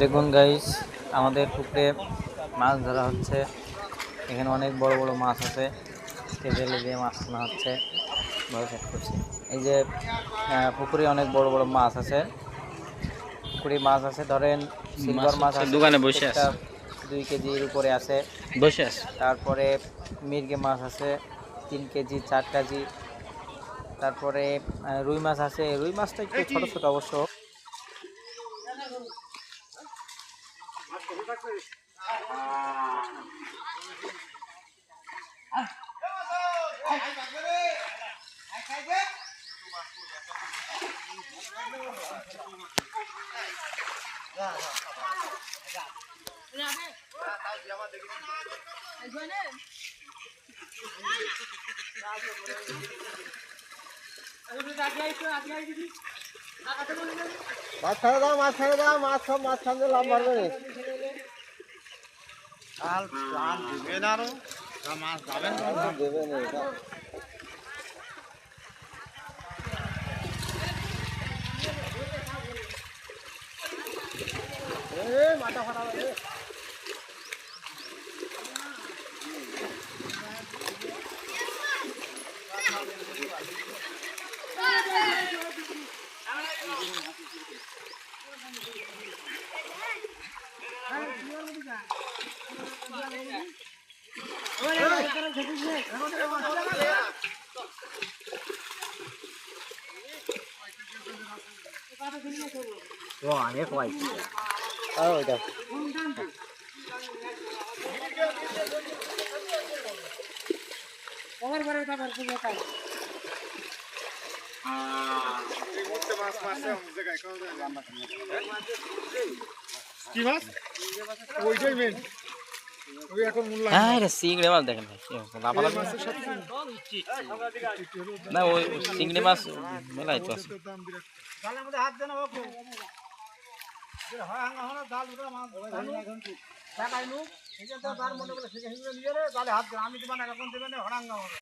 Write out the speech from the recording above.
দেখুন গাইস, আমাদের পুকুরে মাছ ধরা হচ্ছে। এখানে অনেক বড় বড় মাছ আছে। কেজেলে দিয়ে মাছ আনা হচ্ছে। ভালো সেট করছি। এই যে পুকুরে অনেক বড় বড় মাছ আছে। পুকুরে মাছ আছে, ধরেন মাছ সিলভার মাছ হচ্ছে আছে দোকানে বসে প্রত্যেকটা আছে 2 কেজির উপরে আছে। বসে আছে তারপরে মির্গে মাছ আছে 3 কেজি 4 কেজি। তারপরে রুই মাছ আছে। রুই মাছটা একটু ছোট ছোট অবশ্য। মাছ ছেড়ে দাও, মাছ ছেড়ে দাও, মাছ সব মাছ ছাড়লে লাভ মারবে না। দেবে না আরো মাছ যাবে না, দেবে না এটা। মাথা ফাটা অনেক হয়েছে। ওইটা কি মাছ? ওইটাই মেন। ওই এখন মূল্য হ্যাঁ এটা চিংড়ি মাছ দেখেন ভাই লাফালাফি না ওই চিংড়ি মাছ মেলাই তো আছে জালের মধ্যে হাত দেন ওকে। হয় হাঙ্গা হলো জাল উঠে মাছ দেখাই নু। এই যে তার মনে করে সেখানে নিয়ে রে জালে হাত দেন। আমি তো মানে এখন দেবেন হড়াঙ্গা হবে।